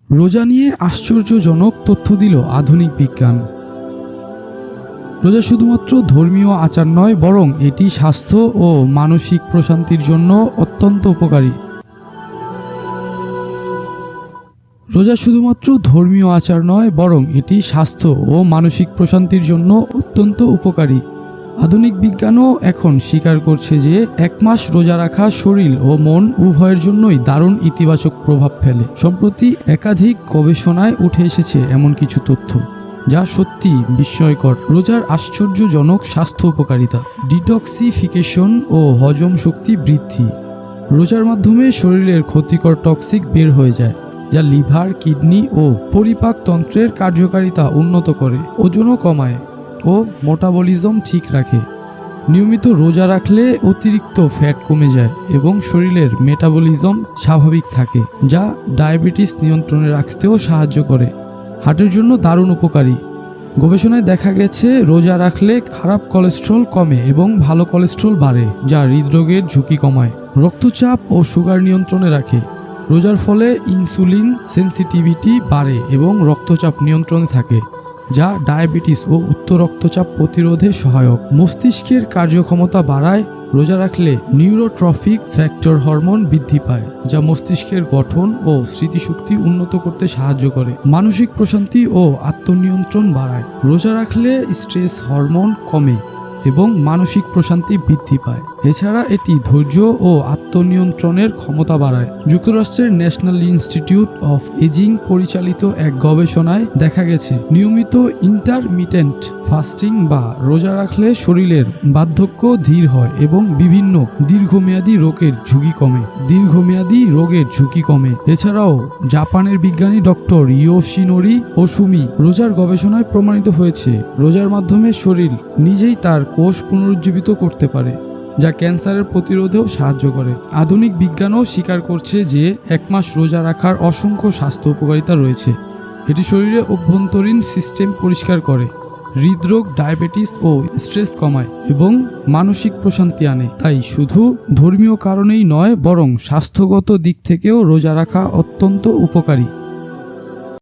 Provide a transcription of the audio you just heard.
রোজা নিয়ে আশ্চর্যজনক তথ্য দিল আধুনিক বিজ্ঞান। রোজা শুধুমাত্র ধর্মীয় আচার নয়, বরং এটি স্বাস্থ্য ও মানসিক প্রশান্তির জন্য অত্যন্ত উপকারী। রোজা শুধুমাত্র ধর্মীয় আচার নয়, বরং এটি স্বাস্থ্য ও মানসিক প্রশান্তির জন্য অত্যন্ত উপকারী। আধুনিক বিজ্ঞানও এখন স্বীকার করছে যে 1 মাস রোজা রাখা শরীর ও মন উভয়ের জন্যই দারুণ ইতিবাচক প্রভাব ফেলে। সম্প্রতি একাধিক গবেষণায় উঠে এসেছে এমন কিছু তথ্য যা সত্যি বিস্ময়কর। রোজার আশ্চর্যজনক স্বাস্থ্য উপকারিতা: ডিটক্সিফিকেশন ও হজম শক্তি বৃদ্ধি। রোজার মাধ্যমে শরীরের ক্ষতিকর টক্সিক বের হয়ে যায়, যা লিভার, কিডনি ও পরিপাকতন্ত্রের কার্যকারিতা উন্নত করে, ওজনও কমায় ও মেটাবলিজম ঠিক রাখে। নিয়মিত রোজা রাখলে অতিরিক্ত ফ্যাট কমে যায় এবং শরীরের মেটাবলিজম স্বাভাবিক থাকে, যা ডায়াবেটিস নিয়ন্ত্রণে রাখতেও সাহায্য করে। হার্টের জন্য দারুণ উপকারী। গবেষণায় দেখা গেছে রোজা রাখলে খারাপ কোলেস্ট্রল কমে এবং ভালো কোলেস্ট্রল বাড়ে, যা হৃদরোগের ঝুঁকি কমায়। রক্তচাপ ও সুগার নিয়ন্ত্রণে রাখে। রোজার ফলে ইনসুলিন সেন্সিটিভিটি বাড়ে এবং রক্তচাপ নিয়ন্ত্রণে থাকে, যা ডায়াবেটিস ও উচ্চ রক্তচাপ প্রতিরোধে সহায়ক। মস্তিষ্কের কার্যক্ষমতা বাড়ায়। রোজা রাখলে নিউরোট্রফিক ফ্যাক্টর হরমোন বৃদ্ধি পায়, যা মস্তিষ্কের গঠন ও স্মৃতিশক্তি উন্নত করতে সাহায্য করে। মানসিক প্রশান্তি ও আত্মনিয়ন্ত্রণ বাড়ায়। রোজা রাখলে স্ট্রেস হরমোন কমে এবং মানসিক প্রশান্তি বৃদ্ধি পায়। এছাড়া এটি ধৈর্য ও আত্মনিয়ন্ত্রণের ক্ষমতা বাড়ায়। যুক্তরাষ্ট্রের ন্যাশনাল ইনস্টিটিউট অফ এজিং পরিচালিত এক গবেষণায় দেখা গেছে নিয়মিত ইন্টারমিটেন্ট ফাস্টিং বা রোজা রাখলে শরীরের বার্ধক্য ধীর হয় এবং বিভিন্ন দীর্ঘমেয়াদী রোগের ঝুঁকি কমে। এছাড়াও জাপানের বিজ্ঞানী ডক্টর ইয়োশিনোরি ওসুমি রোজার গবেষণায় প্রমাণিত হয়েছে রোজার মাধ্যমে শরীর নিজেই তার কোষ পুনরুজ্জীবিত করতে পারে, যা ক্যান্সারের প্রতিরোধেও সাহায্য করে। আধুনিক বিজ্ঞানও স্বীকার করছে যে 1 মাস রোজা রাখার অসংখ্য স্বাস্থ্য উপকারিতা রয়েছে। এটি শরীরের অভ্যন্তরীণ সিস্টেম পরিষ্কার করে, হৃদরোগ, ডায়াবেটিস ও স্ট্রেস কমায় এবং মানসিক প্রশান্তি আনে। তাই শুধু ধর্মীয় কারণেই নয়, বরং স্বাস্থ্যগত দিক থেকেও রোজা রাখা অত্যন্ত উপকারী।